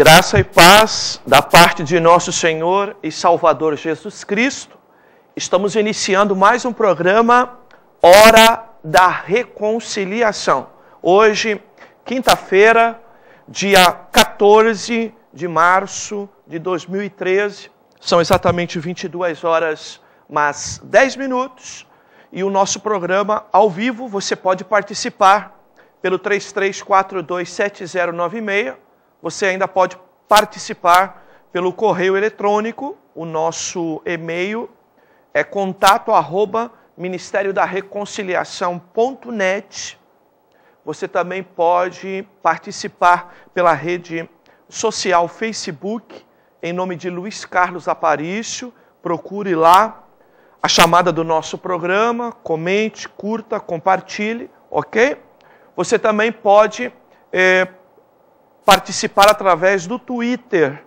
Graça e paz da parte de nosso Senhor e Salvador Jesus Cristo. Estamos iniciando mais um programa Hora da Reconciliação. Hoje, quinta-feira, dia 14 de março de 2013. São exatamente 22 horas mais 10 minutos. E o nosso programa ao vivo, você pode participar pelo 33427096. Você ainda pode participar pelo correio eletrônico. O nosso e-mail é contato@ministeriodareconciliação.net. Você também pode participar pela rede social Facebook, em nome de Luiz Carlos Aparício. Procure lá a chamada do nosso programa, comente, curta, compartilhe, ok? Você também pode participar através do Twitter,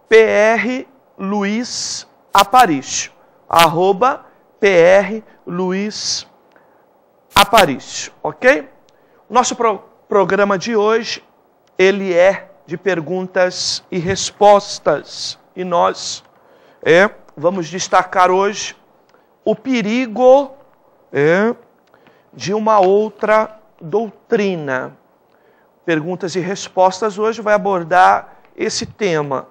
@PRLuizAparício, @PRLuizAparício, ok? Nosso programa de hoje, ele é de perguntas e respostas, e nós vamos destacar hoje o perigo de uma outra doutrina. Perguntas e respostas hoje vai abordar esse tema,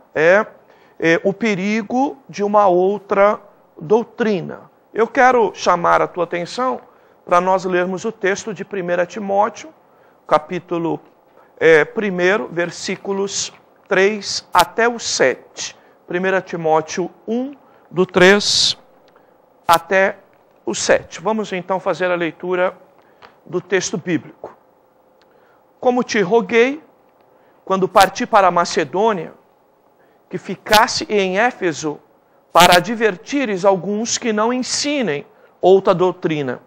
o perigo de uma outra doutrina. Eu quero chamar a tua atenção para nós lermos o texto de 1 Timóteo, capítulo 1, versículos 3 até o 7. 1 Timóteo 1, do 3 até o 7. Vamos então fazer a leitura do texto bíblico. Como te roguei, quando parti para a Macedônia, que ficasse em Éfeso para advertires alguns que não ensinem outra doutrina,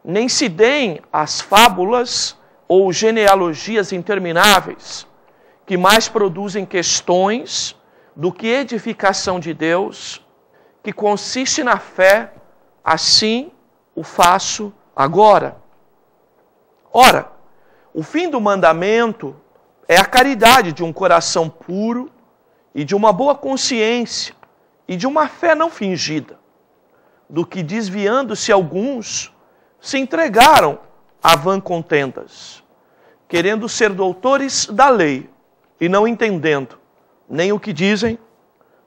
nem se deem as fábulas ou genealogias intermináveis, que mais produzem questões do que edificação de Deus, que consiste na fé, assim o faço agora. Ora, o fim do mandamento é a caridade de um coração puro e de uma boa consciência e de uma fé não fingida, do que desviando-se alguns se entregaram a vã contendas, querendo ser doutores da lei e não entendendo nem o que dizem,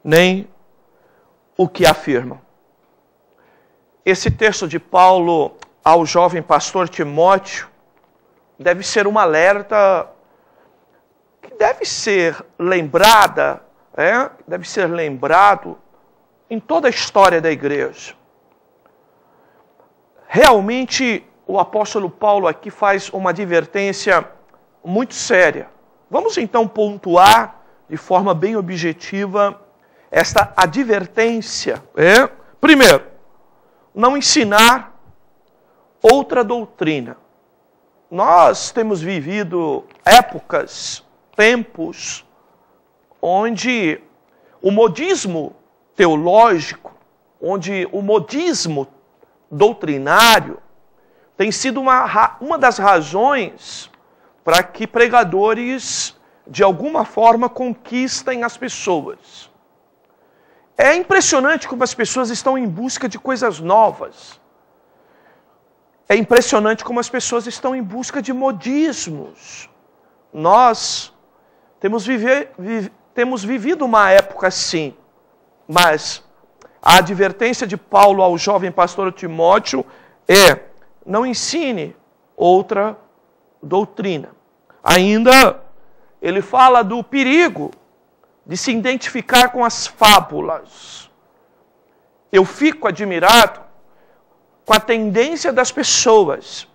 nem o que afirmam. Esse texto de Paulo ao jovem pastor Timóteo deve ser um alerta que deve ser lembrado em toda a história da igreja. Realmente, o apóstolo Paulo aqui faz uma advertência muito séria. Vamos então pontuar de forma bem objetiva esta advertência. Primeiro, não ensinar outra doutrina. Nós temos vivido épocas, tempos, onde o modismo teológico, onde o modismo doutrinário tem sido uma das razões para que pregadores, de alguma forma, conquistem as pessoas. É impressionante como as pessoas estão em busca de coisas novas. É impressionante como as pessoas estão em busca de modismos. Nós temos vivido uma época assim, mas a advertência de Paulo ao jovem pastor Timóteo é: não ensine outra doutrina. Ainda ele fala do perigo de se identificar com as fábulas. Eu fico admirado com a tendência das pessoas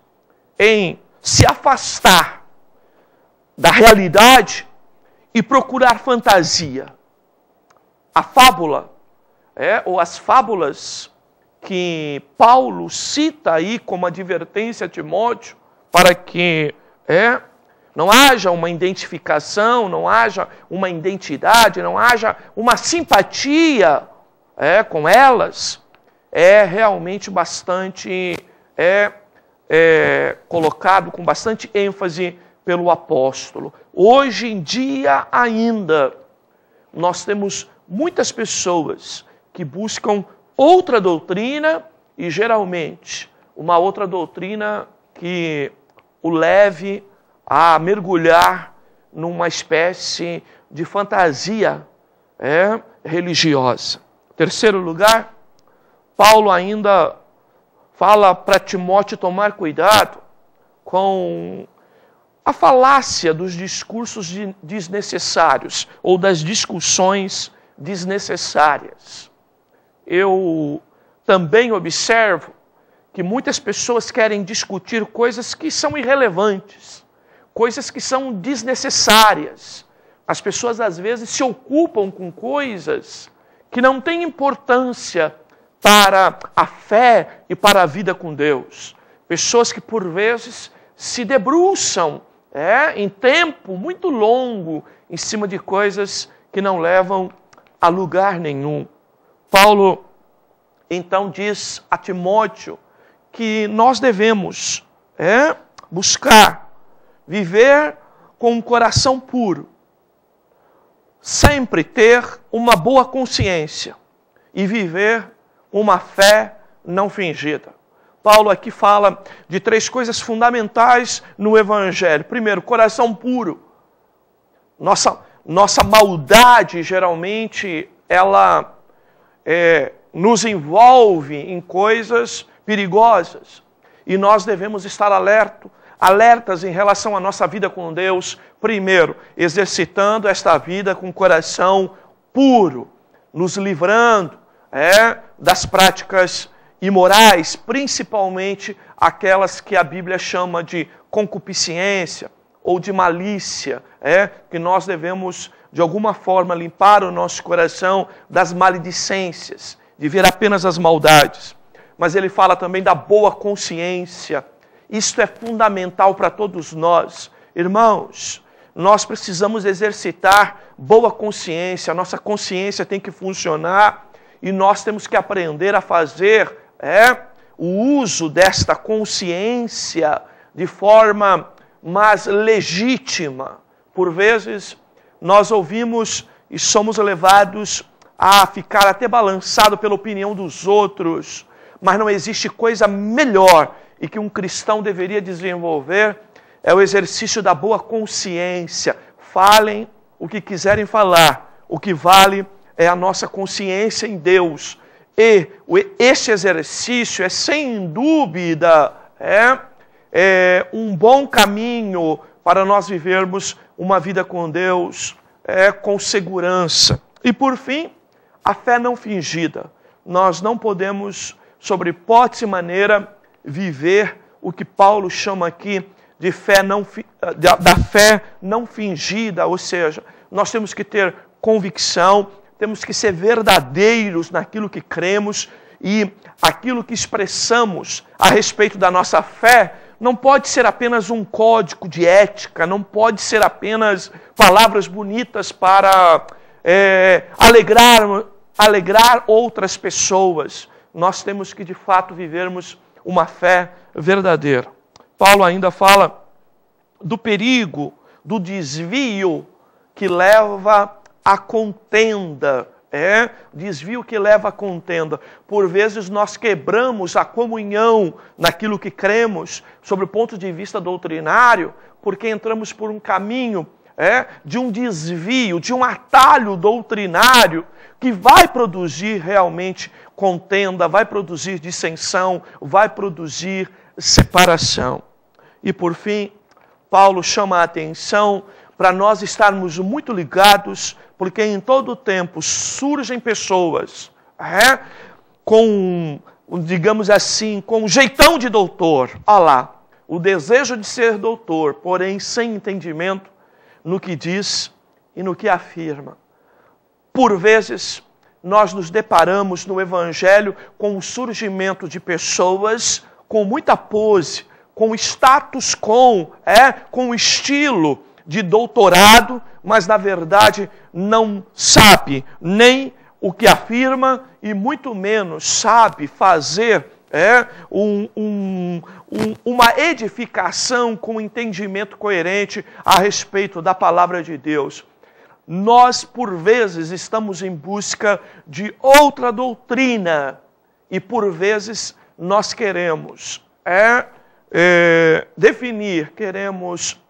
em se afastar da realidade e procurar fantasia. A fábula, ou as fábulas que Paulo cita aí como advertência a Timóteo, para que não haja uma identificação, não haja uma identidade, não haja uma simpatia com elas, é realmente bastante colocado com bastante ênfase pelo apóstolo. hoje em dia ainda, nós temos muitas pessoas que buscam outra doutrina e geralmente uma outra doutrina que o leve a mergulhar numa espécie de fantasia religiosa. Terceiro lugar, Paulo ainda fala para Timóteo tomar cuidado com a falácia dos discursos desnecessários ou das discussões desnecessárias. Eu também observo que muitas pessoas querem discutir coisas que são irrelevantes, coisas que são desnecessárias. As pessoas às vezes se ocupam com coisas que não têm importância para a fé e para a vida com Deus. Pessoas que por vezes se debruçam em tempo muito longo em cima de coisas que não levam a lugar nenhum. Paulo então diz a Timóteo que nós devemos buscar viver com um coração puro, sempre ter uma boa consciência e viver uma fé não fingida. Paulo aqui fala de 3 coisas fundamentais no Evangelho. Primeiro, coração puro. Nossa maldade, geralmente, ela nos envolve em coisas perigosas. E nós devemos estar alertas em relação à nossa vida com Deus. Primeiro, exercitando esta vida com coração puro, nos livrando das práticas imorais, principalmente aquelas que a Bíblia chama de concupiscência ou de malícia, que nós devemos, de alguma forma, limpar o nosso coração das maledicências, de ver apenas as maldades. Mas ele fala também da boa consciência. Isto é fundamental para todos nós. Irmãos, nós precisamos exercitar boa consciência, a nossa consciência tem que funcionar e nós temos que aprender a fazer o uso desta consciência de forma mais legítima. Por vezes, nós ouvimos e somos levados a ficar até balançado pela opinião dos outros, mas não existe coisa melhor e que um cristão deveria desenvolver é o exercício da boa consciência. Falem o que quiserem falar, o que vale é a nossa consciência em Deus. E esse exercício é, sem dúvida, um bom caminho para nós vivermos uma vida com Deus com segurança. E por fim, a fé não fingida. Nós não podemos, sobre hipótese e maneira, viver o que Paulo chama aqui de da fé não fingida, ou seja, nós temos que ter convicção, temos que ser verdadeiros naquilo que cremos e aquilo que expressamos a respeito da nossa fé não pode ser apenas um código de ética, não pode ser apenas palavras bonitas para alegrar outras pessoas. Nós temos que, de fato, vivermos uma fé verdadeira. Paulo ainda fala do perigo, do desvio que leva à contenda. Desvio que leva à contenda. Por vezes nós quebramos a comunhão naquilo que cremos, sobre o ponto de vista doutrinário, porque entramos por um caminho de um desvio, de um atalho doutrinário, que vai produzir realmente contenda, vai produzir dissensão, vai produzir separação. E por fim, Paulo chama a atenção para nós estarmos muito ligados, porque em todo o tempo surgem pessoas com, digamos assim, com um jeitão de doutor. Olha lá, o desejo de ser doutor, porém sem entendimento no que diz e no que afirma. Por vezes, nós nos deparamos no Evangelho com o surgimento de pessoas com muita pose, com status com estilo de doutorado, mas na verdade não sabe nem o que afirma e muito menos sabe fazer uma edificação com entendimento coerente a respeito da palavra de Deus. Nós, por vezes, estamos em busca de outra doutrina e, por vezes, nós queremos definir, queremos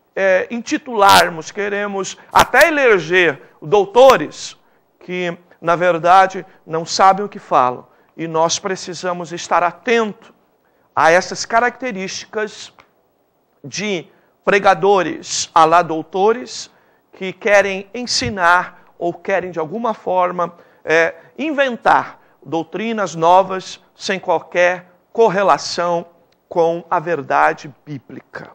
intitularmos, queremos até eleger doutores que, na verdade, não sabem o que falam. E nós precisamos estar atentos a essas características de pregadores à la doutores que querem ensinar ou querem, de alguma forma, inventar doutrinas novas sem qualquer correlação com a verdade bíblica.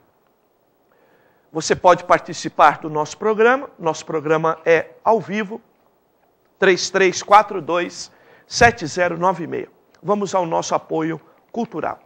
Você pode participar do nosso programa é ao vivo, 3342-7096. Vamos ao nosso apoio cultural.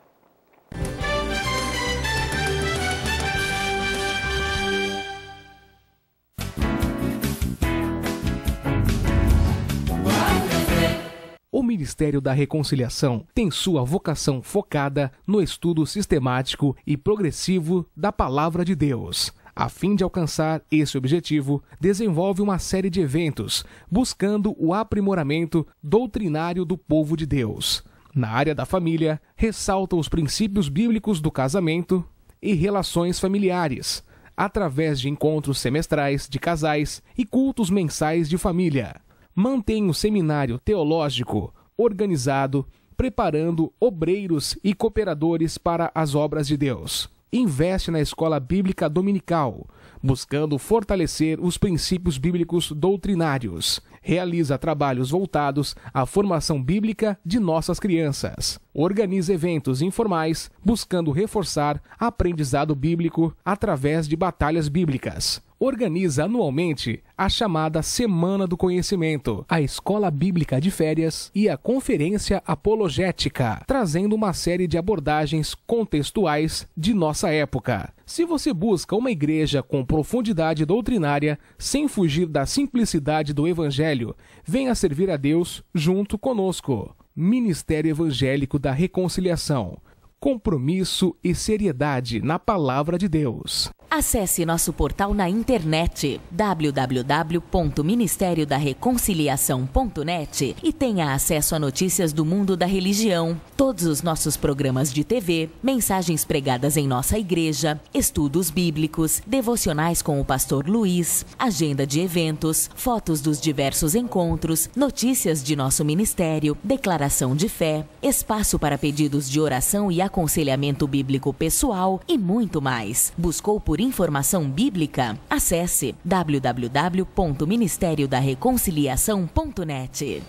O Ministério da Reconciliação tem sua vocação focada no estudo sistemático e progressivo da Palavra de Deus. A fim de alcançar esse objetivo, desenvolve uma série de eventos, buscando o aprimoramento doutrinário do povo de Deus. Na área da família, ressalta os princípios bíblicos do casamento e relações familiares, através de encontros semestrais de casais e cultos mensais de família. Mantém um seminário teológico organizado, preparando obreiros e cooperadores para as obras de Deus. Investe na escola bíblica dominical, buscando fortalecer os princípios bíblicos doutrinários. Realiza trabalhos voltados à formação bíblica de nossas crianças. Organiza eventos informais, buscando reforçar aprendizado bíblico através de batalhas bíblicas. Organiza anualmente a chamada Semana do Conhecimento, a Escola Bíblica de Férias e a Conferência Apologética, trazendo uma série de abordagens contextuais de nossa época. Se você busca uma igreja com profundidade doutrinária, sem fugir da simplicidade do Evangelho, venha servir a Deus junto conosco. Ministério Evangélico da Reconciliação. Compromisso e seriedade na Palavra de Deus. Acesse nosso portal na internet www.ministeriodareconciliação.net e tenha acesso a notícias do mundo da religião, todos os nossos programas de TV, mensagens pregadas em nossa igreja, estudos bíblicos, devocionais com o pastor Luiz, agenda de eventos, fotos dos diversos encontros, notícias de nosso ministério, declaração de fé, espaço para pedidos de oração e aconselhamento bíblico pessoal e muito mais. Buscou por informação bíblica? Acesse www.ministeriodareconciliação.net.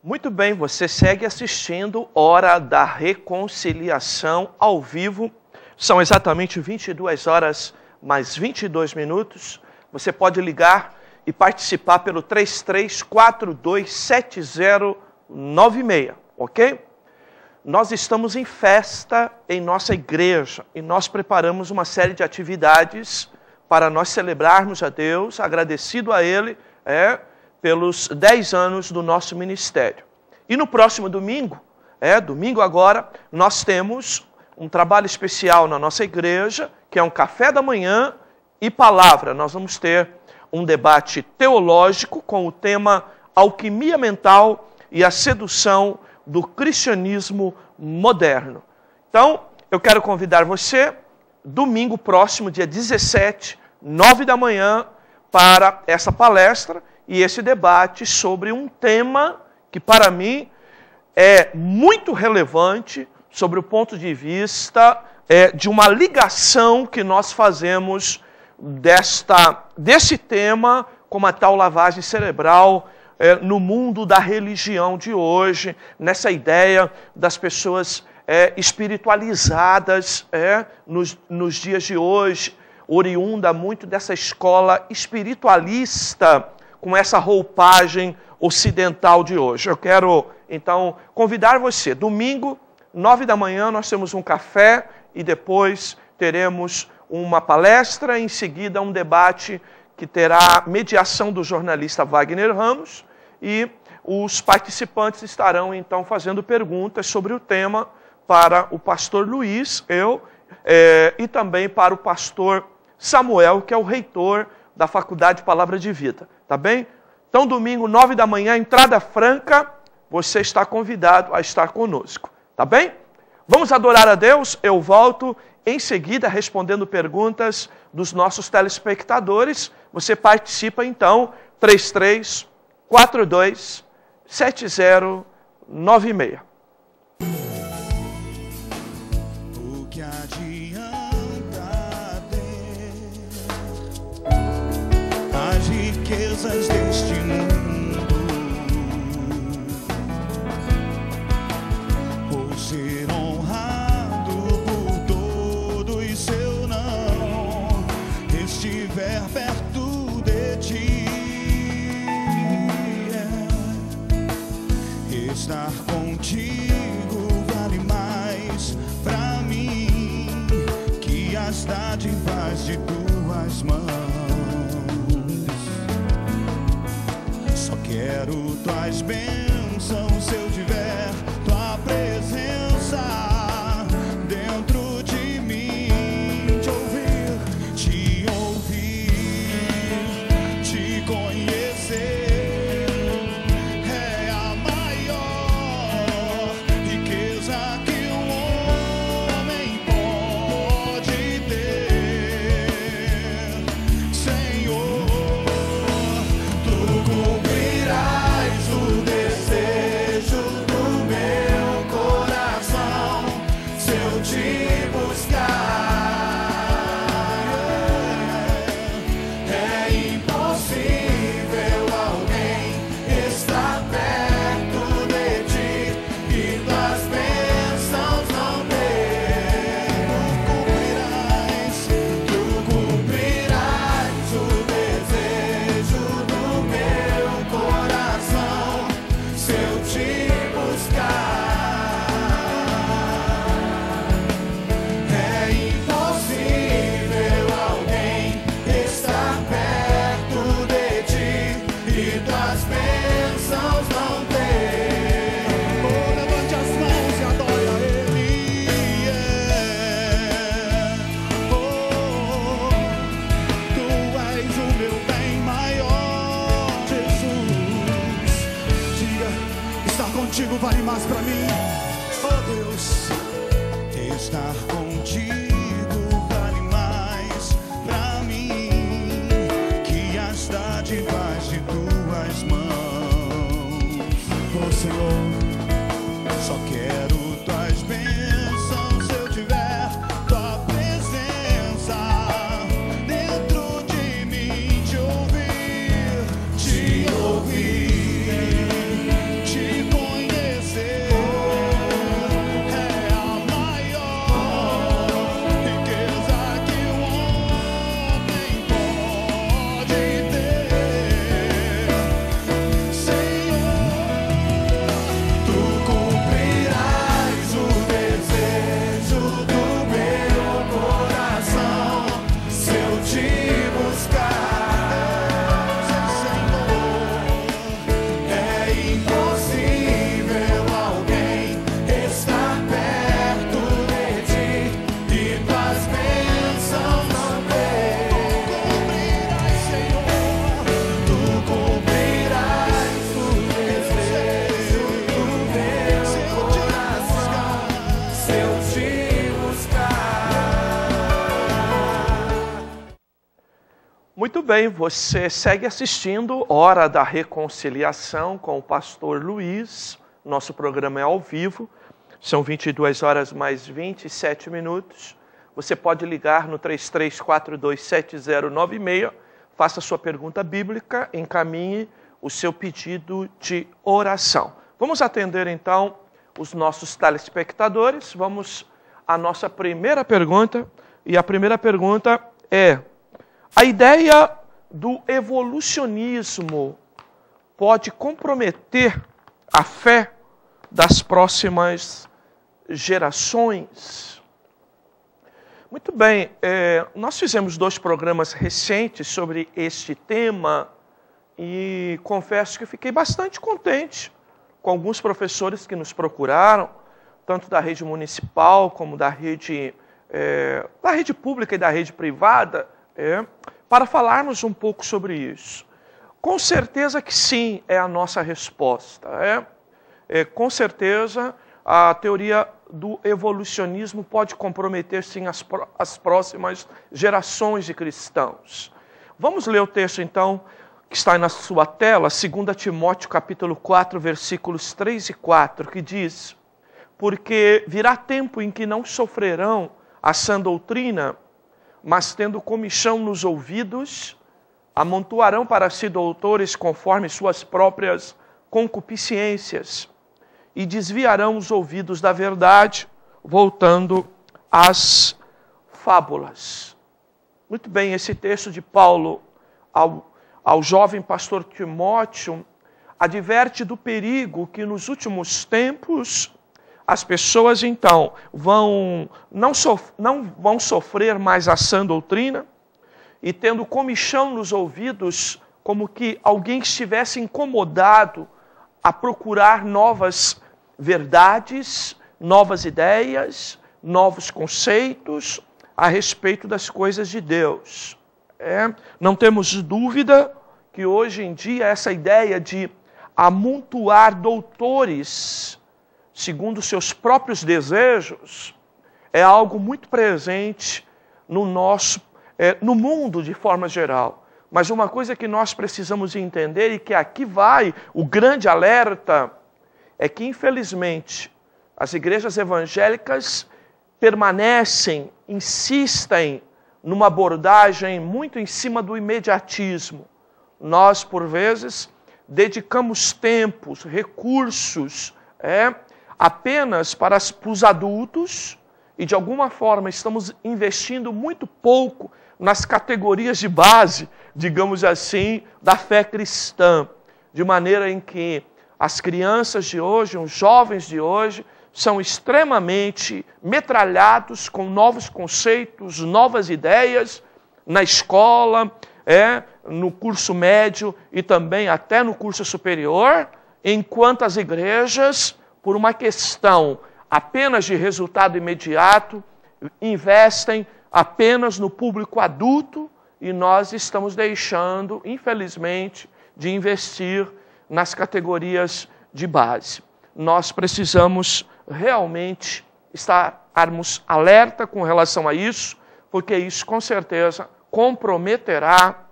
Muito bem, você segue assistindo Hora da Reconciliação ao vivo. São exatamente 22 horas mais 22 minutos. Você pode ligar e participar pelo 33427096, ok? Nós estamos em festa em nossa igreja e nós preparamos uma série de atividades para nós celebrarmos a Deus, agradecido a Ele, pelos 10 anos do nosso ministério. E no próximo domingo, domingo agora, nós temos um trabalho especial na nossa igreja, que é um café da manhã e palavra. Nós vamos ter um debate teológico com o tema Alquimia Mental e a Sedução do Cristianismo Moderno. Então, eu quero convidar você, domingo próximo, dia 17, 9 da manhã, para essa palestra e esse debate sobre um tema que, para mim, é muito relevante sobre o ponto de vista de uma ligação que nós fazemos desse tema com uma tal lavagem cerebral no mundo da religião de hoje, nessa ideia das pessoas espiritualizadas nos dias de hoje, oriunda muito dessa escola espiritualista com essa roupagem ocidental de hoje. Eu quero, então, convidar você. Domingo, 9 da manhã, nós temos um café e depois teremos uma palestra, em seguida um debate que terá mediação do jornalista Wagner Ramos, e os participantes estarão então fazendo perguntas sobre o tema para o pastor Luiz, e também para o pastor Samuel, que é o reitor da Faculdade Palavra de Vida, tá bem? Então, domingo, 9 da manhã, entrada franca, você está convidado a estar conosco, tá bem? Vamos adorar a Deus, eu volto em seguida respondendo perguntas dos nossos telespectadores. Você participa então, 3342-7096. O que adianta ter as riquezas deste mundo, ou ser honrado por todos se eu não estiver perto de ti? Estar contigo vale mais pra mim que as dádivas de tuas mãos. Só quero tuas bênçãos se eu tiver tua presença dentro de mim. Te ouvir, te conhecer. Contigo vale mais pra mim, oh Deus. Estar contigo vale mais pra mim que as dádivas de tuas mãos. Oh Senhor, só quero tuas bênçãos se eu tiver tua presença dentro de mim. Te ouvir, Muito bem, você segue assistindo Hora da Reconciliação com o pastor Luiz. Nosso programa é ao vivo, são 22 horas mais 27 minutos. Você pode ligar no 33427096, faça sua pergunta bíblica, encaminhe o seu pedido de oração. Vamos atender então os nossos telespectadores. Vamos à nossa primeira pergunta, e a primeira pergunta é: a ideia do evolucionismo pode comprometer a fé das próximas gerações? Muito bem, nós fizemos 2 programas recentes sobre este tema e confesso que fiquei bastante contente com alguns professores que nos procuraram, tanto da rede municipal como da rede pública e da rede privada, para falarmos um pouco sobre isso. Com certeza que sim, é a nossa resposta. Com certeza, a teoria do evolucionismo pode comprometer, sim, as próximas gerações de cristãos. Vamos ler o texto, então, que está aí na sua tela, 2 Timóteo, capítulo 4, versículos 3 e 4, que diz: porque virá tempo em que não sofrerão a sã doutrina, mas tendo comichão nos ouvidos, amontoarão para si doutores conforme suas próprias concupiscências, e desviarão os ouvidos da verdade, voltando às fábulas. Muito bem, esse texto de Paulo ao jovem pastor Timóteo adverte do perigo que nos últimos tempos as pessoas então não vão sofrer mais a sã doutrina, e tendo comichão nos ouvidos, como que alguém estivesse incomodado a procurar novas verdades, novas ideias, novos conceitos a respeito das coisas de Deus. Não temos dúvida que hoje em dia essa ideia de amontoar doutores segundo seus próprios desejos é algo muito presente no mundo de forma geral. Mas uma coisa que nós precisamos entender, e que aqui vai o grande alerta, é que, infelizmente, as igrejas evangélicas permanecem, insistem numa abordagem muito em cima do imediatismo. Nós, por vezes, dedicamos tempos, recursos, apenas para os adultos, e de alguma forma estamos investindo muito pouco nas categorias de base, digamos assim, da fé cristã, de maneira em que as crianças de hoje, os jovens de hoje, são extremamente metralhados com novos conceitos, novas ideias, na escola, no curso médio e também até no curso superior, enquanto as igrejas, por uma questão apenas de resultado imediato, investem apenas no público adulto, e nós estamos deixando, infelizmente, de investir nas categorias de base. Nós precisamos realmente estarmos alerta com relação a isso, porque isso com certeza comprometerá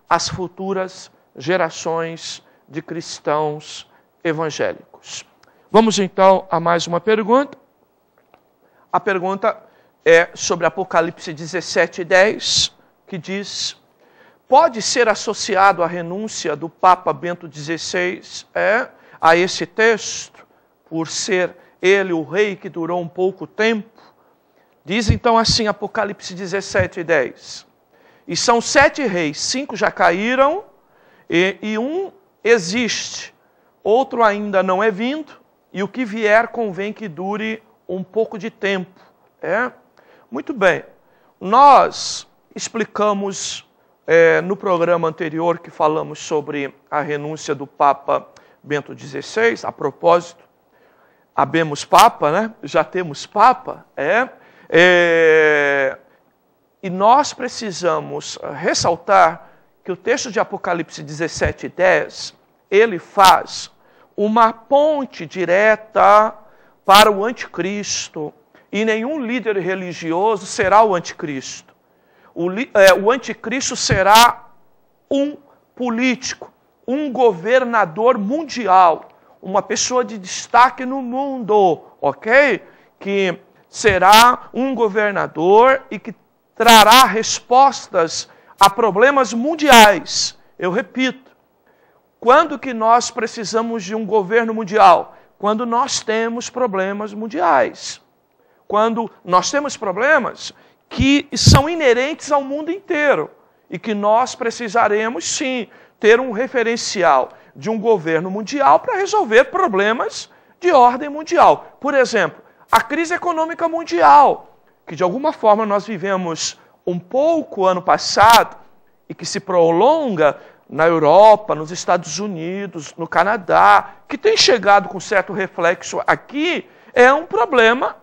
as futuras gerações de cristãos evangélicos. Vamos então a mais uma pergunta. A pergunta é sobre Apocalipse 17:10, que diz: pode ser associado a renúncia do Papa Bento XVI a esse texto, por ser ele o rei que durou um pouco tempo? Diz então assim Apocalipse 17:10: e são 7 reis, 5 já caíram, e um existe, outro ainda não é vindo, e o que vier convém que dure um pouco de tempo. Muito bem, nós explicamos no programa anterior que falamos sobre a renúncia do Papa Bento XVI, a propósito, habemos Papa, né? Já temos Papa, e nós precisamos ressaltar que o texto de Apocalipse 17:10, ele faz uma ponte direta para o anticristo, e nenhum líder religioso será o anticristo. O anticristo será um político, um governador mundial, uma pessoa de destaque no mundo, ok? Que será um governador e que trará respostas a problemas mundiais. Eu repito, quando que nós precisamos de um governo mundial? Quando nós temos problemas mundiais. Quando nós temos problemas que são inerentes ao mundo inteiro e que nós precisaremos, sim, ter um referencial de um governo mundial para resolver problemas de ordem mundial. Por exemplo, a crise econômica mundial. que de alguma forma nós vivemos um pouco ano passado e que se prolonga na Europa, nos Estados Unidos, no Canadá, que tem chegado com certo reflexo aqui, é um problema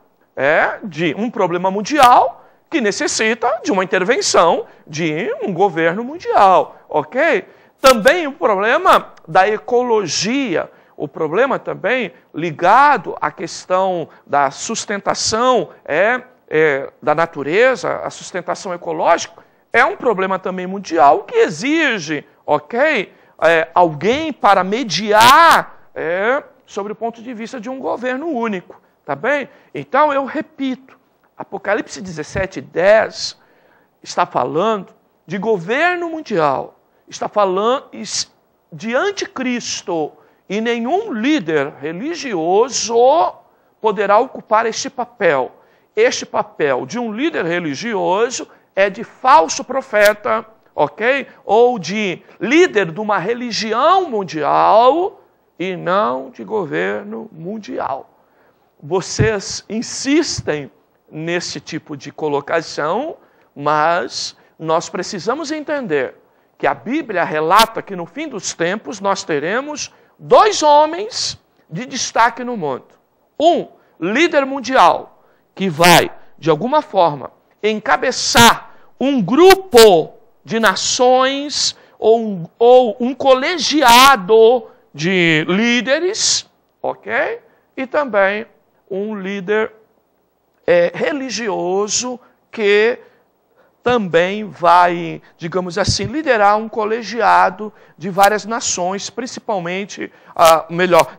mundial que necessita de uma intervenção de um governo mundial, ok? Também o problema da ecologia, o problema também ligado à questão da sustentação da natureza, a sustentação ecológica, é um problema também mundial que exige, ok, alguém para mediar sobre o ponto de vista de um governo único, tá bem? Então eu repito, Apocalipse 17:10 está falando de governo mundial, está falando de anticristo, e nenhum líder religioso poderá ocupar este papel. Este papel de um líder religioso é de falso profeta, ok? Ou de líder de uma religião mundial e não de governo mundial. Vocês insistem nesse tipo de colocação, mas nós precisamos entender que a Bíblia relata que no fim dos tempos nós teremos 2 homens de destaque no mundo. Um líder mundial que vai, de alguma forma, encabeçar um grupo de nações ou um colegiado de líderes, ok? E também um líder religioso que também vai, digamos assim, liderar um colegiado de várias nações, principalmente,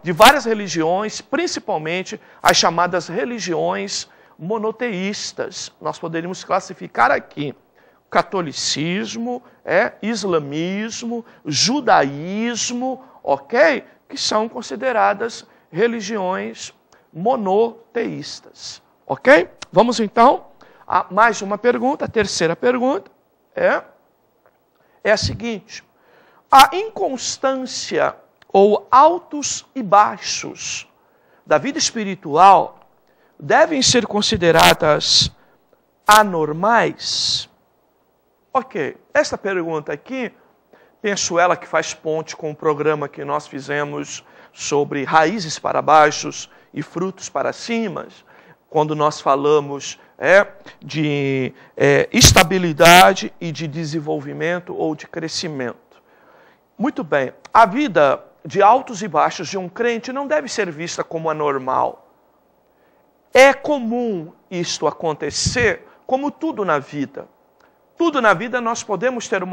de várias religiões, principalmente as chamadas religiões monoteístas. Nós poderíamos classificar aqui catolicismo, islamismo, judaísmo, ok? Que são consideradas religiões monoteístas, ok? Vamos então a mais uma pergunta, a terceira pergunta é a seguinte: a inconstância ou altos e baixos da vida espiritual devem ser consideradas anormais? Ok, esta pergunta aqui, penso ela que faz ponte com o programa que nós fizemos sobre raízes para baixos e frutos para cima, quando nós falamos de estabilidade e de desenvolvimento ou de crescimento. Muito bem, a vida de altos e baixos de um crente não deve ser vista como anormal. É comum isto acontecer, como tudo na vida. Tudo na vida nós podemos ter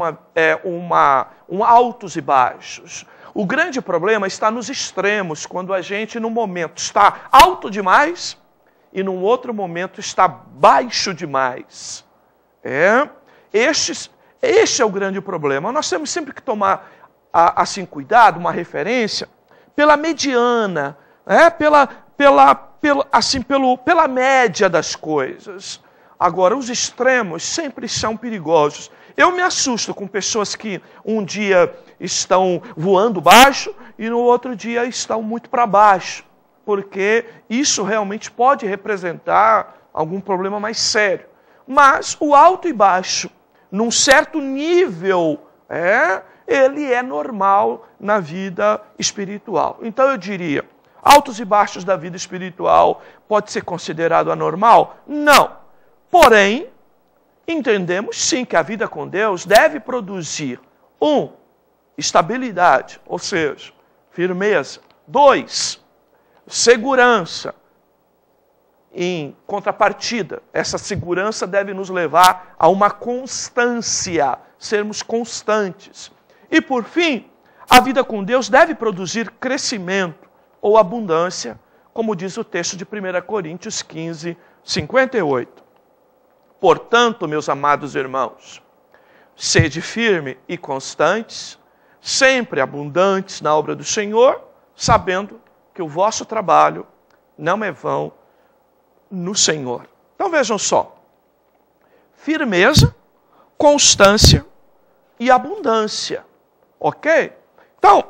altos e baixos. O grande problema está nos extremos, quando a gente, num momento, está alto demais e, num outro momento, está baixo demais. Este é o grande problema. Nós temos sempre que tomar, assim, cuidado, uma referência, pela mediana, pela média das coisas. Agora, os extremos sempre são perigosos. Eu me assusto com pessoas que um dia estão voando baixo e no outro dia estão muito para baixo, porque isso realmente pode representar algum problema mais sério. Mas o alto e baixo, num certo nível, ele é normal na vida espiritual. Então eu diria, altos e baixos da vida espiritual pode ser considerado anormal? Não. Porém, entendemos sim que a vida com Deus deve produzir, 1, estabilidade, ou seja, firmeza. 2, segurança. Em contrapartida, essa segurança deve nos levar a uma constância, sermos constantes. E por fim, a vida com Deus deve produzir crescimento ou abundância, como diz o texto de 1 Coríntios 15, 58. Portanto, meus amados irmãos, sede firme e constantes, sempre abundantes na obra do Senhor, sabendo que o vosso trabalho não é vão no Senhor. Então vejam só, firmeza, constância e abundância, ok? Então,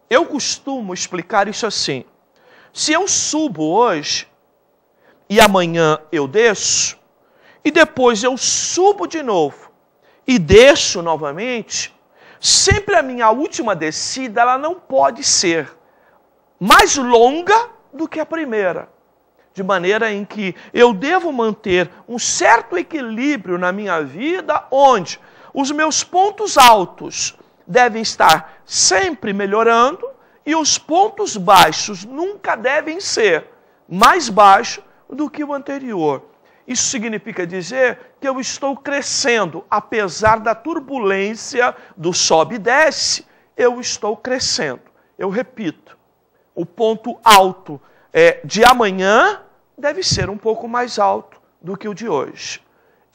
eu costumo explicar isso assim: se eu subo hoje, e amanhã eu desço, e depois eu subo de novo e desço novamente, sempre a minha última descida ela não pode ser mais longa do que a primeira. De maneira em que eu devo manter um certo equilíbrio na minha vida, onde os meus pontos altos devem estar sempre melhorando e os pontos baixos nunca devem ser mais baixos do que o anterior. Isso significa dizer que eu estou crescendo, apesar da turbulência do sobe e desce, eu estou crescendo. Eu repito, o ponto alto de amanhã deve ser um pouco mais alto do que o de hoje.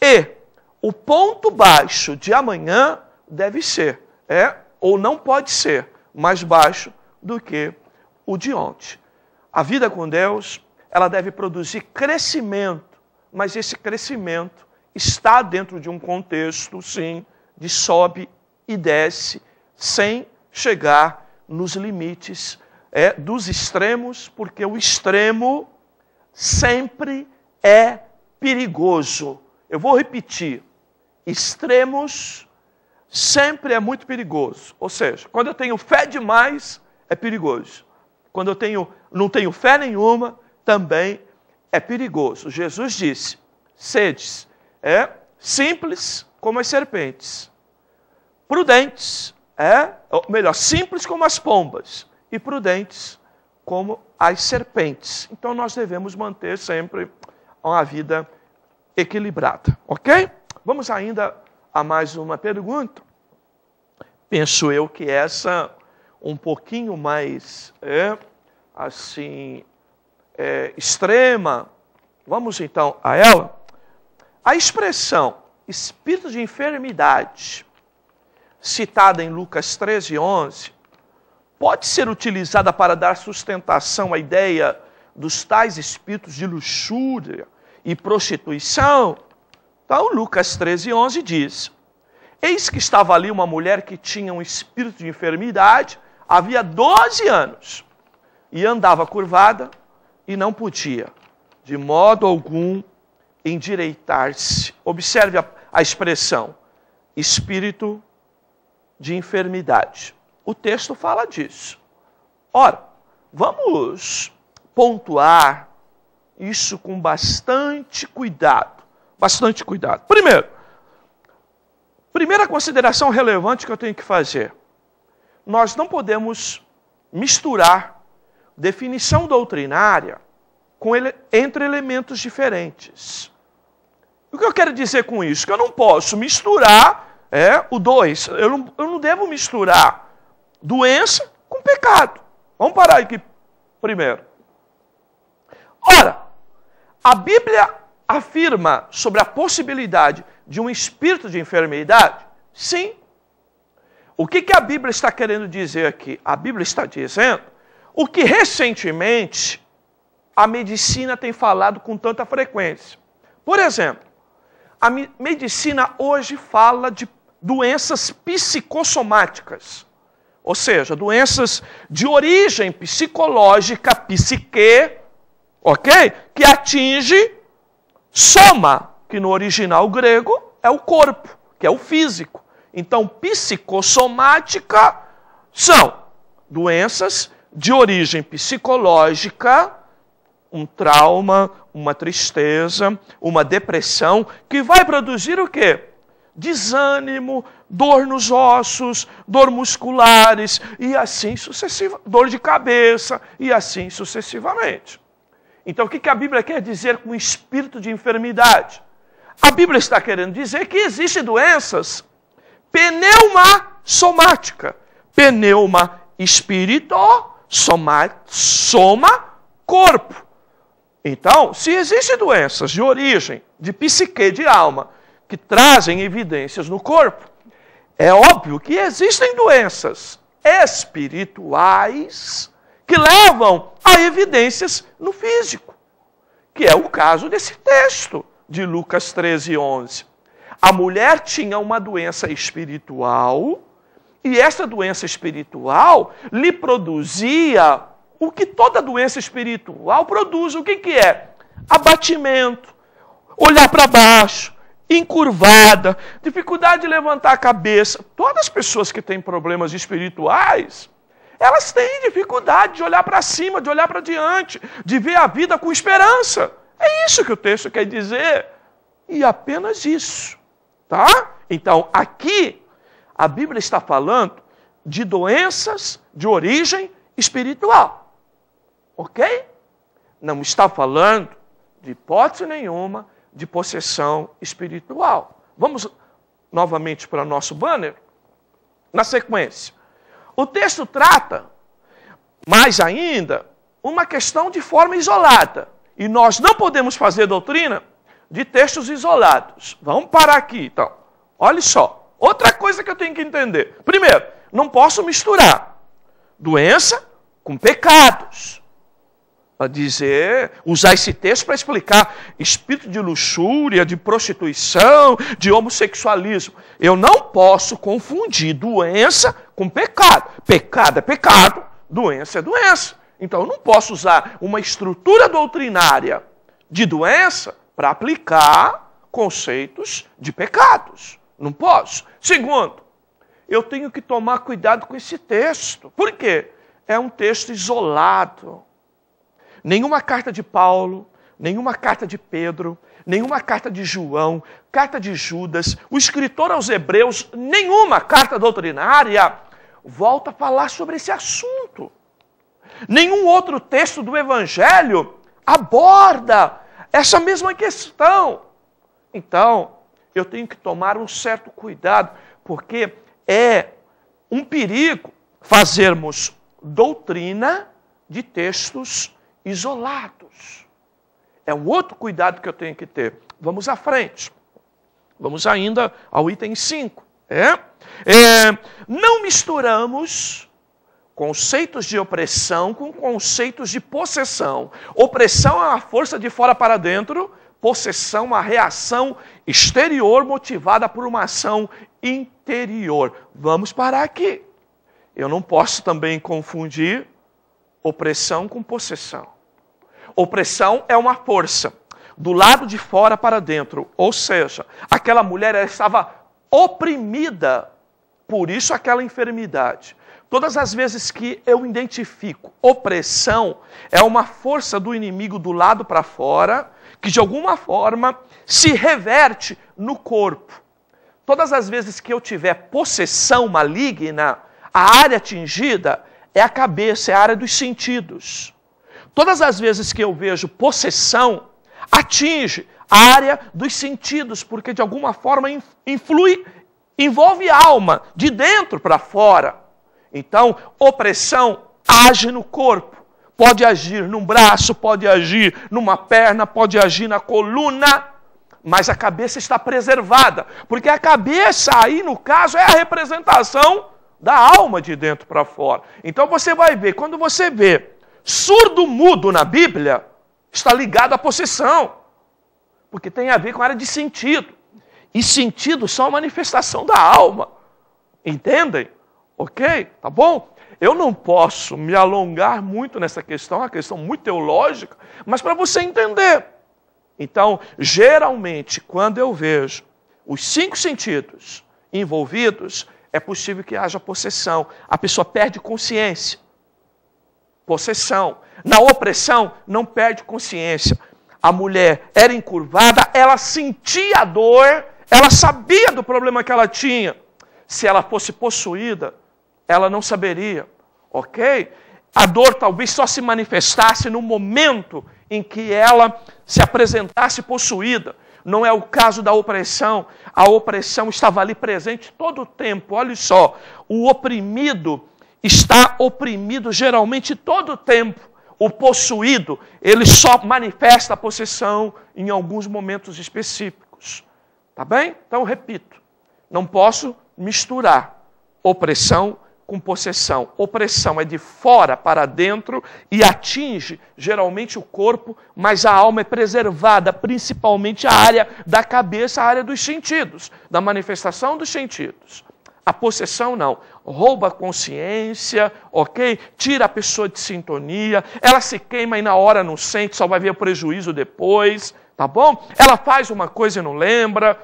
E o ponto baixo de amanhã deve ser, ou não pode ser, mais baixo do que o de ontem. A vida com Deus, ela deve produzir crescimento, mas esse crescimento está dentro de um contexto, sim, de sobe e desce, sem chegar nos limites dos extremos, porque o extremo sempre é perigoso. Eu vou repetir. Extremos sempre é muito perigoso. Ou seja, quando eu tenho fé demais, é perigoso. Quando eu não tenho fé nenhuma, também é perigoso. Jesus disse, sedes simples como as serpentes, prudentes, simples como as pombas, e prudentes como as serpentes. Então nós devemos manter sempre uma vida equilibrada, ok? Vamos ainda a mais uma pergunta. Penso eu que essa um pouquinho mais extrema. Vamos então a ela. A expressão espírito de enfermidade, citada em Lucas 13:11, pode ser utilizada para dar sustentação à ideia dos tais espíritos de luxúria e prostituição? Então, Lucas 13:11 diz, eis que estava ali uma mulher que tinha um espírito de enfermidade, havia 12 anos, e andava curvada e não podia, de modo algum, endireitar-se. Observe a expressão, espírito de enfermidade. O texto fala disso. Ora, vamos pontuar isso com bastante cuidado. Bastante cuidado. Primeira consideração relevante que eu tenho que fazer. Nós não podemos misturar definição doutrinária entre elementos diferentes. O que eu quero dizer com isso? Que eu não posso misturar o dois. Eu não devo misturar doença com pecado. Vamos parar aqui primeiro. Ora, a Bíblia afirma sobre a possibilidade de um espírito de enfermidade? Sim. O que a Bíblia está querendo dizer aqui? A Bíblia está dizendo o que recentemente a medicina tem falado com tanta frequência. Por exemplo, a medicina hoje fala de doenças psicossomáticas. Ou seja, doenças de origem psicológica, psique, ok? Que atinge soma, que no original grego é o corpo, que é o físico. Então, psicossomática são doenças de origem psicológica, um trauma, uma tristeza, uma depressão, que vai produzir o quê? Desânimo, dor nos ossos, dor musculares, e assim sucessivamente, dor de cabeça, e assim sucessivamente. Então, o que a Bíblia quer dizer com espírito de enfermidade? A Bíblia está querendo dizer que existem doenças pneumassomática. Pneuma, espírito, soma, corpo. Então, se existem doenças de origem, de psique, de alma, que trazem evidências no corpo, é óbvio que existem doenças espirituais que levam a evidências no físico, que é o caso desse texto de Lucas 13:11. A mulher tinha uma doença espiritual e essa doença espiritual lhe produzia o que toda doença espiritual produz. O que é? abatimento, olhar para baixo, encurvada, dificuldade de levantar a cabeça. Todas as pessoas que têm problemas espirituais, elas têm dificuldade de olhar para cima, de olhar para diante, de ver a vida com esperança. É isso que o texto quer dizer. E apenas isso, tá? Então, aqui, a Bíblia está falando de doenças de origem espiritual. Ok? Não está falando, de hipótese nenhuma, de possessão espiritual. Vamos novamente para o nosso banner? Na sequência. O texto trata, mais ainda, uma questão de forma isolada. E nós não podemos fazer doutrina de textos isolados. Vamos parar aqui, então. Olha só. Outra coisa que eu tenho que entender. Primeiro, não posso misturar doença com pecados. A dizer, usar esse texto para explicar espírito de luxúria, de prostituição, de homossexualismo. Eu não posso confundir doença com pecado. Pecado é pecado, doença é doença. Então eu não posso usar uma estrutura doutrinária de doença para aplicar conceitos de pecados. Não posso. Segundo, eu tenho que tomar cuidado com esse texto. Por quê? É um texto isolado. Nenhuma carta de Paulo, nenhuma carta de Pedro, nenhuma carta de João, carta de Judas, o escritor aos Hebreus, nenhuma carta doutrinária volta a falar sobre esse assunto. Nenhum outro texto do Evangelho aborda essa mesma questão. Então, eu tenho que tomar um certo cuidado, porque é um perigo fazermos doutrina de textos isolados. É um outro cuidado que eu tenho que ter. Vamos à frente. Vamos ainda ao item 5. Não misturamos conceitos de opressão com conceitos de possessão. Opressão é uma força de fora para dentro, possessão é uma reação exterior motivada por uma ação interior. Vamos parar aqui. Eu não posso também confundir opressão com possessão. Opressão é uma força do lado de fora para dentro. Ou seja, aquela mulher ela estava oprimida, por isso aquela enfermidade. Todas as vezes que eu identifico opressão, é uma força do inimigo do lado para fora, que de alguma forma se reverte no corpo. Todas as vezes que eu tiver possessão maligna, a área atingida é a cabeça, é a área dos sentidos. Todas as vezes que eu vejo possessão, atinge a área dos sentidos, porque de alguma forma envolve a alma, de dentro para fora. Então, opressão age no corpo. Pode agir num braço, pode agir numa perna, pode agir na coluna, mas a cabeça está preservada, porque a cabeça aí, no caso, é a representação da alma de dentro para fora. Então você vai ver, quando você vê surdo-mudo na Bíblia, está ligado à possessão, porque tem a ver com a área de sentido. E sentido só a manifestação da alma. Entendem? Ok? Tá bom? Eu não posso me alongar muito nessa questão, é uma questão muito teológica, mas para você entender. Então, geralmente, quando eu vejo os 5 sentidos envolvidos, é possível que haja possessão. A pessoa perde consciência. Possessão. Na opressão, não perde consciência. A mulher era encurvada, ela sentia a dor, ela sabia do problema que ela tinha. Se ela fosse possuída, ela não saberia, ok? A dor talvez só se manifestasse no momento em que ela se apresentasse possuída. Não é o caso da opressão. A opressão estava ali presente todo o tempo. Olha só, o oprimido está oprimido geralmente todo o tempo. O possuído, ele só manifesta a possessão em alguns momentos específicos. Tá bem? Então, repito, não posso misturar opressão com possessão. Opressão é de fora para dentro e atinge geralmente o corpo, mas a alma é preservada, principalmente a área da cabeça, a área dos sentidos, da manifestação dos sentidos. A possessão não. Rouba a consciência, ok? Tira a pessoa de sintonia. Ela se queima e na hora não sente, só vai ver o prejuízo depois, tá bom? Ela faz uma coisa e não lembra.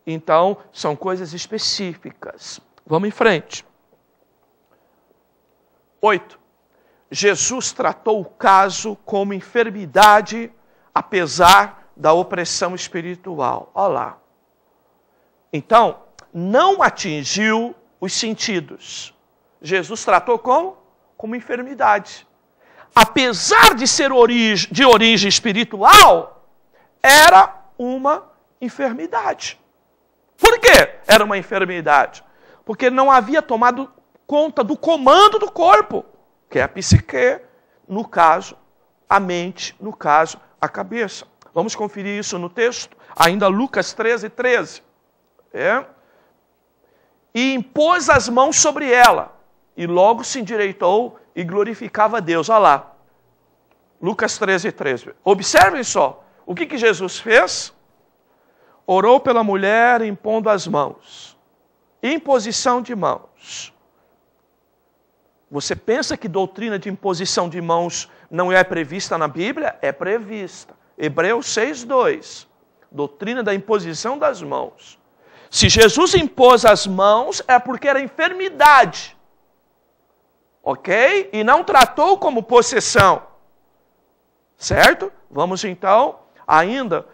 Então, são coisas específicas. Vamos em frente. 8. Jesus tratou o caso como enfermidade, apesar da opressão espiritual. Olha lá. Então, não atingiu os sentidos. Jesus tratou como enfermidade. Apesar de ser de origem espiritual, era uma enfermidade. Por quê? Era uma enfermidade. Porque não havia tomado conta do comando do corpo, que é a psique, no caso, a mente, no caso, a cabeça. Vamos conferir isso no texto, ainda Lucas 13:13. E impôs as mãos sobre ela, e logo se endireitou e glorificava a Deus. Olha lá, Lucas 13:13. Observem só, o que Jesus fez? Orou pela mulher impondo as mãos. Imposição de mãos. Você pensa que doutrina de imposição de mãos não é prevista na Bíblia? É prevista. Hebreus 6:2. Doutrina da imposição das mãos. Se Jesus impôs as mãos, é porque era enfermidade. Ok? E não tratou como possessão. Certo? Vamos então ainda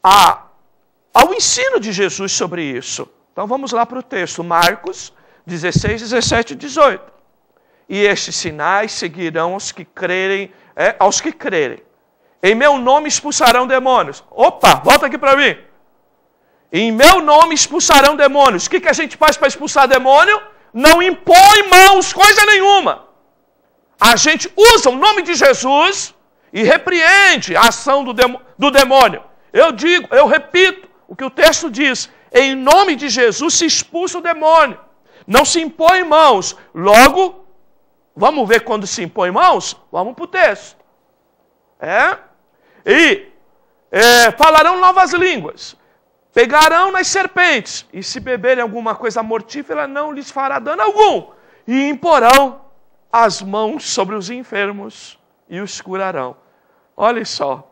ao ensino de Jesus sobre isso. Então vamos lá para o texto. Marcos 16, 17 e 18. E estes sinais seguirão aos que crerem, Em meu nome expulsarão demônios. Opa, volta aqui para mim. Em meu nome expulsarão demônios. O que a gente faz para expulsar demônio? Não impõe mãos, coisa nenhuma. A gente usa o nome de Jesus e repreende a ação do demônio. Eu repito o que o texto diz. Em nome de Jesus se expulsa o demônio. Não se impõe mãos. Logo, vamos ver quando se impõe mãos? Vamos para o texto. Falarão novas línguas. Pegarão nas serpentes, e se beberem alguma coisa mortífera, não lhes fará dano algum. E imporão as mãos sobre os enfermos e os curarão. Olha só.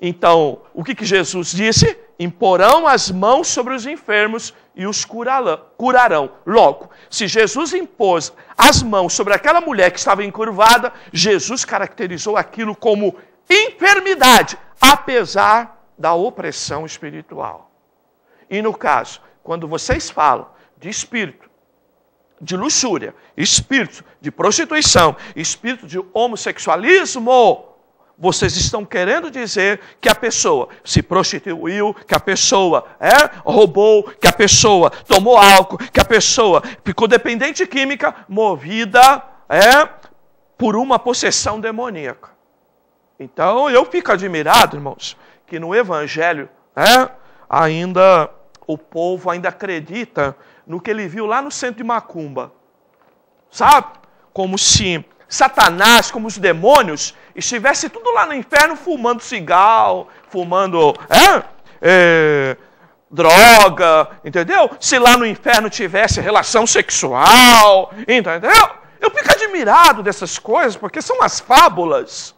Então, o que Jesus disse? Imporão as mãos sobre os enfermos e os curarão. Logo, se Jesus impôs as mãos sobre aquela mulher que estava encurvada, Jesus caracterizou aquilo como enfermidade, apesar da opressão espiritual. E no caso, quando vocês falam de espírito de luxúria, espírito de prostituição, espírito de homossexualismo, vocês estão querendo dizer que a pessoa se prostituiu, que a pessoa roubou, que a pessoa tomou álcool, que a pessoa ficou dependente química, movida por uma possessão demoníaca. Então eu fico admirado, irmãos, que no Evangelho ainda o povo ainda acredita no que ele viu lá no centro de Macumba. Sabe? Como se Satanás, como os demônios, estivesse tudo lá no inferno fumando cigarro, fumando droga, entendeu? Se lá no inferno tivesse relação sexual, entendeu? Eu fico admirado dessas coisas, porque são as fábulas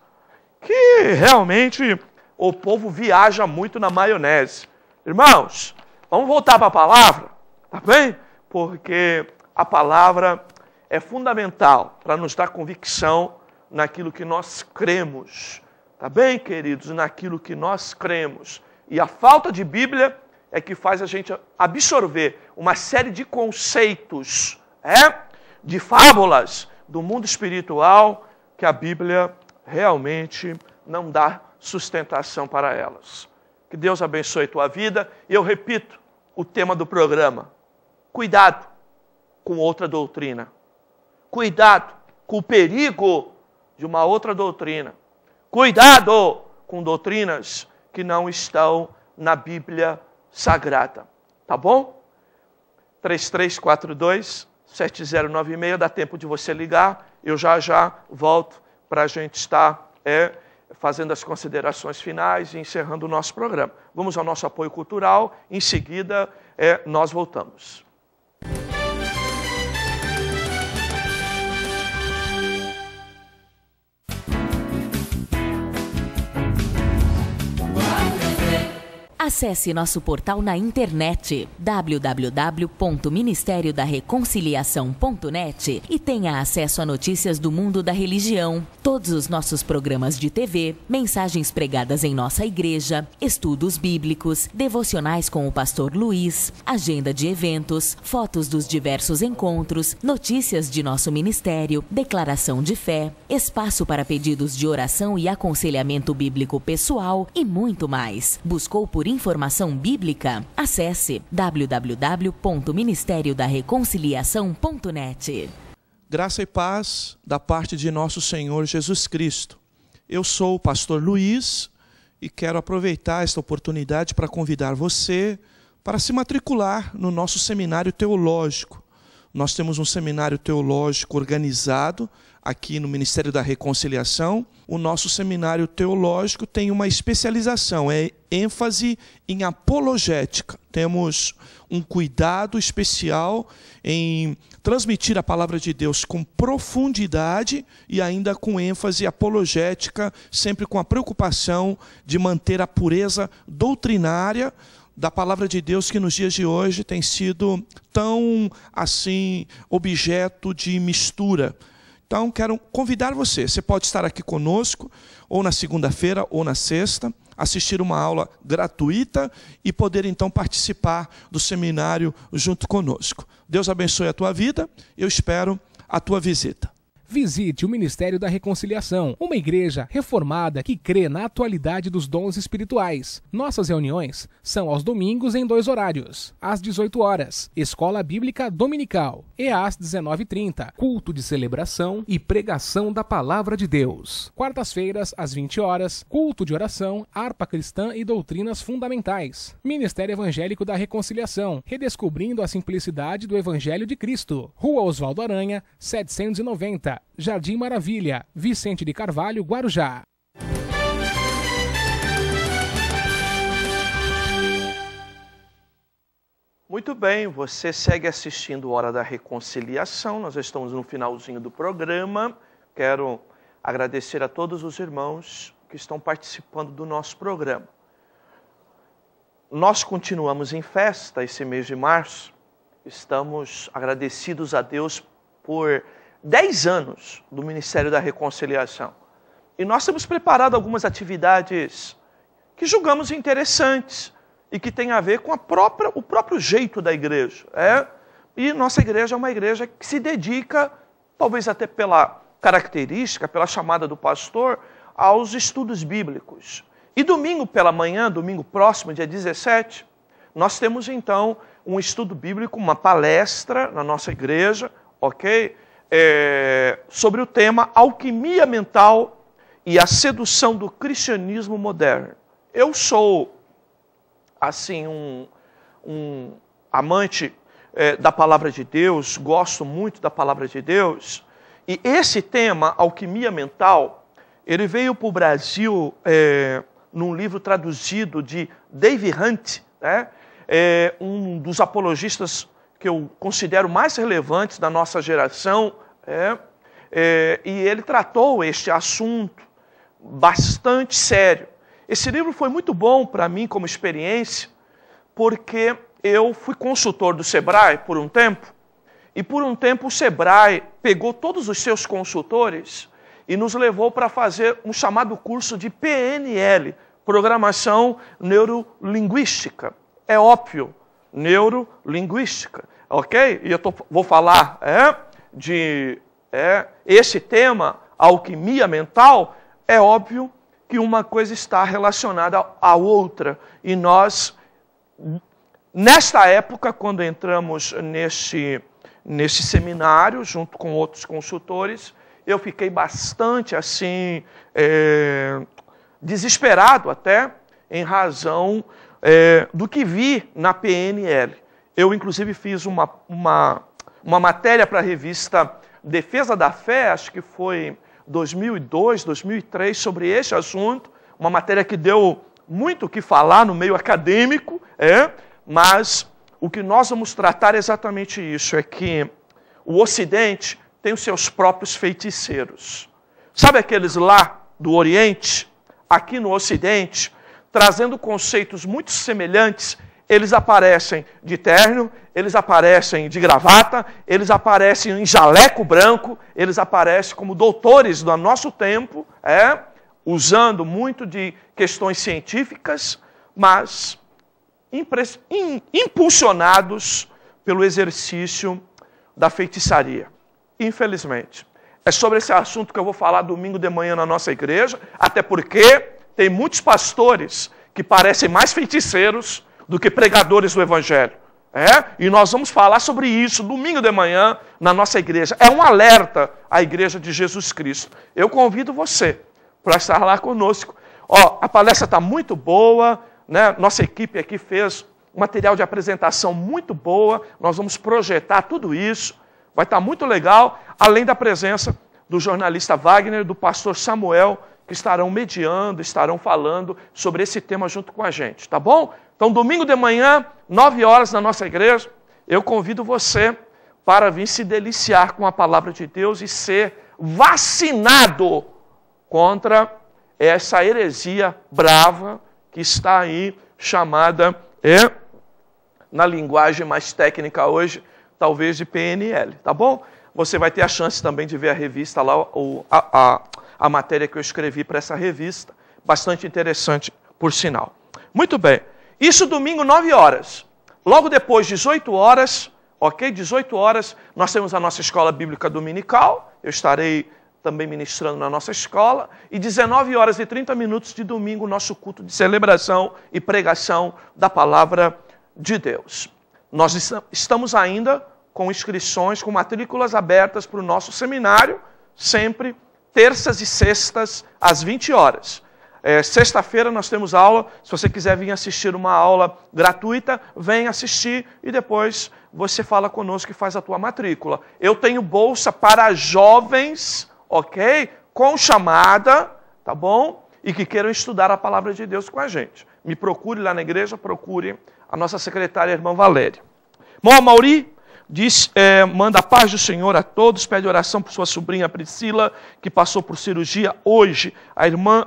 que realmente o povo viaja muito na maionese. Irmãos, vamos voltar para a palavra, tá bem? Porque a palavra é fundamental para nos dar convicção naquilo que nós cremos. Tá bem, queridos? Naquilo que nós cremos. E a falta de Bíblia é que faz a gente absorver uma série de conceitos, de fábulas do mundo espiritual, que a Bíblia realmente não dá sustentação para elas. Que Deus abençoe tua vida. E eu repito o tema do programa. Cuidado com outra doutrina. Cuidado com o perigo de uma outra doutrina. Cuidado com doutrinas que não estão na Bíblia Sagrada. Tá bom? 3342-7096, dá tempo de você ligar. Eu já volto para a gente estar fazendo as considerações finais e encerrando o nosso programa. Vamos ao nosso apoio cultural. Em seguida, nós voltamos. Acesse nosso portal na internet www.ministeriodareconciliação.net e tenha acesso a notícias do mundo da religião, todos os nossos programas de TV, mensagens pregadas em nossa igreja, estudos bíblicos, devocionais com o pastor Luiz, agenda de eventos, fotos dos diversos encontros, notícias de nosso ministério, declaração de fé, espaço para pedidos de oração e aconselhamento bíblico pessoal e muito mais. Buscou por informação bíblica? Acesse www.ministeriodareconciliação.net. Graça e paz da parte de nosso Senhor Jesus Cristo. Eu sou o pastor Luiz e quero aproveitar esta oportunidade para convidar você para se matricular no nosso seminário teológico. Nós temos um seminário teológico organizado aqui no Ministério da Reconciliação. O nosso seminário teológico tem uma especialização, é ênfase em apologética. Temos um cuidado especial em transmitir a palavra de Deus com profundidade e ainda com ênfase apologética, sempre com a preocupação de manter a pureza doutrinária da palavra de Deus, que nos dias de hoje tem sido tão, assim, objeto de mistura. Então, quero convidar você. Você pode estar aqui conosco, ou na segunda-feira, ou na sexta, assistir uma aula gratuita e poder, então, participar do seminário junto conosco. Deus abençoe a tua vida. Eu espero a tua visita. Visite o Ministério da Reconciliação, uma igreja reformada que crê na atualidade dos dons espirituais. Nossas reuniões são aos domingos em 2 horários, às 18 horas, Escola Bíblica Dominical, e às 19h30, culto de celebração e pregação da Palavra de Deus. Quartas-feiras, às 20 horas, culto de oração, harpa cristã e doutrinas fundamentais. Ministério Evangélico da Reconciliação, redescobrindo a simplicidade do Evangelho de Cristo. Rua Oswaldo Aranha, 790. Jardim Maravilha, Vicente de Carvalho, Guarujá. Muito bem, você segue assistindo Hora da Reconciliação. Nós estamos no finalzinho do programa. Quero agradecer a todos os irmãos que estão participando do nosso programa. Nós continuamos em festa esse mês de março. Estamos agradecidos a Deus por 10 anos do Ministério da Reconciliação. E nós temos preparado algumas atividades que julgamos interessantes e que têm a ver com o próprio jeito da igreja. E nossa igreja é uma igreja que se dedica, talvez até pela característica, pela chamada do pastor, aos estudos bíblicos. E domingo pela manhã, domingo próximo, dia 17, nós temos então um estudo bíblico, uma palestra na nossa igreja, ok? Sobre o tema alquimia mental e a sedução do cristianismo moderno. Eu sou, assim, um amante da palavra de Deus, gosto muito da palavra de Deus, e esse tema, alquimia mental, ele veio para o Brasil num livro traduzido de Dave Hunt, né? Um dos apologistas que eu considero mais relevantes da nossa geração, e ele tratou este assunto bastante sério. Esse livro foi muito bom para mim como experiência, porque eu fui consultor do Sebrae por um tempo, e por um tempo o Sebrae pegou todos os seus consultores e nos levou para fazer um chamado curso de PNL, Programação Neurolinguística. É óbvio, neurolinguística, ok? E eu vou falar de esse tema, alquimia mental. É óbvio que uma coisa está relacionada à outra. E nós, nesta época, quando entramos nesse seminário, junto com outros consultores, eu fiquei bastante assim, desesperado até, em razão do que vi na PNL. Eu, inclusive, fiz uma matéria para a revista Defesa da Fé, acho que foi 2002, 2003, sobre este assunto. Uma matéria que deu muito o que falar no meio acadêmico, mas o que nós vamos tratar é exatamente isso, é que o Ocidente tem os seus próprios feiticeiros. Sabe aqueles lá do Oriente? Aqui no Ocidente trazendo conceitos muito semelhantes, eles aparecem de terno, eles aparecem de gravata, eles aparecem em jaleco branco, eles aparecem como doutores do nosso tempo, usando muito de questões científicas, mas impulsionados pelo exercício da feitiçaria. Infelizmente. É sobre esse assunto que eu vou falar domingo de manhã na nossa igreja, até porque tem muitos pastores que parecem mais feiticeiros do que pregadores do Evangelho. E nós vamos falar sobre isso domingo de manhã na nossa igreja. É um alerta à igreja de Jesus Cristo. Eu convido você para estar lá conosco. A palestra está muito boa, né? Nossa equipe aqui fez um material de apresentação muito boa. Nós vamos projetar tudo isso. Vai estar muito legal, além da presença do jornalista Wagner, do pastor Samuel, que estarão mediando, estarão falando sobre esse tema junto com a gente, tá bom? Então, domingo de manhã, 9 horas na nossa igreja, eu convido você para vir se deliciar com a palavra de Deus e ser vacinado contra essa heresia brava que está aí chamada, na linguagem mais técnica hoje, talvez de PNL, tá bom? Você vai ter a chance também de ver a revista lá, a matéria que eu escrevi para essa revista, bastante interessante, por sinal. Muito bem, isso domingo, 9 horas. Logo depois, 18 horas, ok? 18 horas, nós temos a nossa escola bíblica dominical, eu estarei também ministrando na nossa escola, e 19 horas e 30 minutos de domingo, nosso culto de celebração e pregação da palavra de Deus. Nós estamos ainda com inscrições, com matrículas abertas para o nosso seminário, sempre terças e sextas, às 20 horas. Sexta-feira nós temos aula, se você quiser vir assistir uma aula gratuita, vem assistir e depois você fala conosco e faz a tua matrícula. Eu tenho bolsa para jovens, ok? Com chamada, tá bom? E que queiram estudar a palavra de Deus com a gente. Me procure lá na igreja, procure a nossa secretária, a irmã Valéria. Irmão Amauri manda a paz do Senhor a todos, pede oração por sua sobrinha Priscila, que passou por cirurgia hoje. A irmã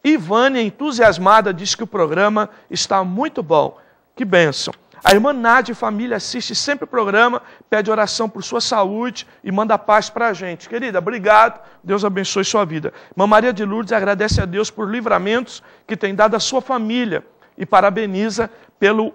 Ivânia, entusiasmada, diz que o programa está muito bom. Que bênção. A irmã Nádia e família assiste sempre o programa, pede oração por sua saúde e manda paz para a gente. Querida, obrigado, Deus abençoe sua vida. Irmã Maria de Lourdes agradece a Deus por livramentos que tem dado à sua família e parabeniza pelo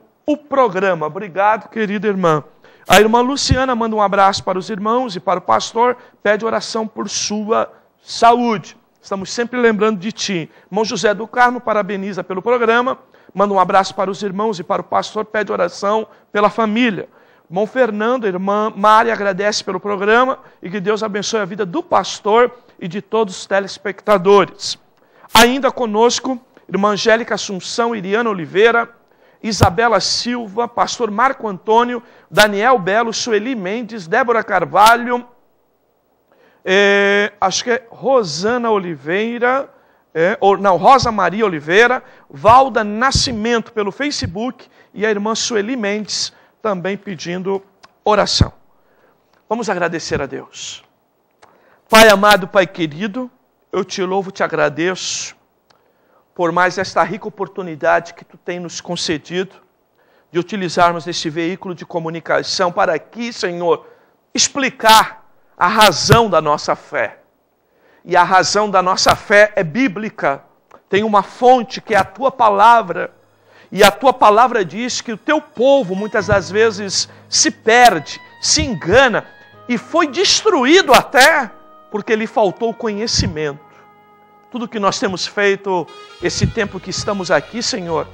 programa. Obrigado, querida irmã. A irmã Luciana manda um abraço para os irmãos e para o pastor, pede oração por sua saúde. Estamos sempre lembrando de ti. Irmão José do Carmo parabeniza pelo programa, manda um abraço para os irmãos e para o pastor, pede oração pela família. Irmão Fernando, a irmã Mari agradece pelo programa e que Deus abençoe a vida do pastor e de todos os telespectadores. Ainda conosco, irmã Angélica Assunção, Iriana Oliveira, Isabela Silva, pastor Marco Antônio, Daniel Belo, Sueli Mendes, Débora Carvalho, acho que é Rosana Oliveira, Rosa Maria Oliveira, Valda Nascimento pelo Facebook e a irmã Sueli Mendes também pedindo oração. Vamos agradecer a Deus. Pai amado, Pai querido, eu te louvo, te agradeço por mais esta rica oportunidade que tu tem nos concedido de utilizarmos este veículo de comunicação para aqui, Senhor, explicar a razão da nossa fé. E a razão da nossa fé é bíblica. Tem uma fonte que é a tua palavra. E a tua palavra diz que o teu povo muitas das vezes se perde, se engana e foi destruído até porque lhe faltou conhecimento. Tudo que nós temos feito esse tempo que estamos aqui, Senhor,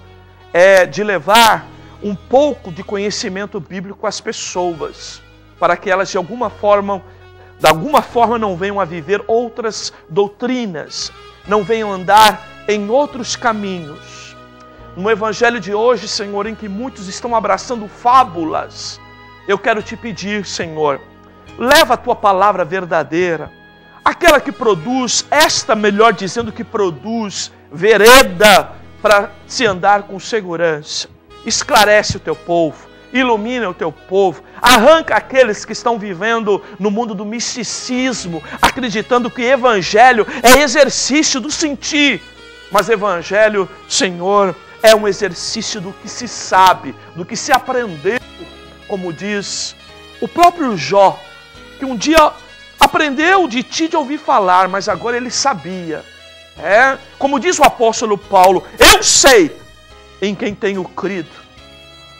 é de levar um pouco de conhecimento bíblico às pessoas, para que elas de alguma forma não venham a viver outras doutrinas, não venham andar em outros caminhos. No evangelho de hoje, Senhor, em que muitos estão abraçando fábulas, eu quero te pedir, Senhor, leva a tua palavra verdadeira, aquela que produz, melhor dizendo, que produz vereda para se andar com segurança. Esclarece o teu povo, ilumina o teu povo, arranca aqueles que estão vivendo no mundo do misticismo, acreditando que evangelho é exercício do sentir. Mas evangelho, Senhor, é um exercício do que se sabe, do que se aprendeu, como diz o próprio Jó, que um dia aprendeu de ti de ouvir falar, mas agora ele sabia. Como diz o apóstolo Paulo, eu sei em quem tenho crido.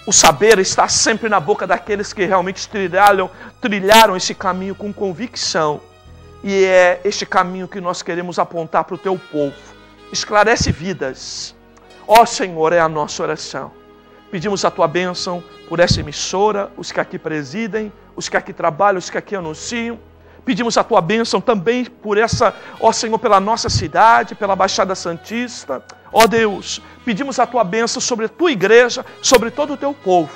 O saber está sempre na boca daqueles que realmente trilharam esse caminho com convicção. E é este caminho que nós queremos apontar para o teu povo. Esclarece vidas. Ó Senhor, é a nossa oração. Pedimos a tua bênção por essa emissora, os que aqui presidem, os que aqui trabalham, os que aqui anunciam. Pedimos a tua bênção também por essa, ó Senhor, pela nossa cidade, pela Baixada Santista. Ó Deus, pedimos a tua bênção sobre a tua igreja, sobre todo o teu povo.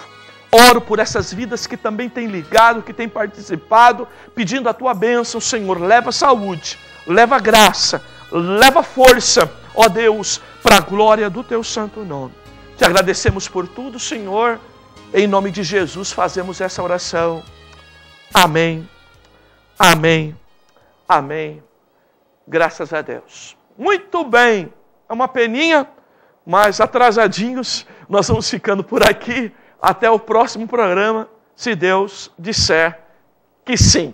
Oro por essas vidas que também têm ligado, que têm participado, pedindo a tua bênção, Senhor. Leva saúde, leva graça, leva força, ó Deus, para a glória do teu santo nome. Te agradecemos por tudo, Senhor. Em nome de Jesus fazemos essa oração. Amém. Amém. Amém. Graças a Deus. Muito bem. É uma peninha, mas atrasadinhos. Nós vamos ficando por aqui. Até o próximo programa, se Deus disser que sim.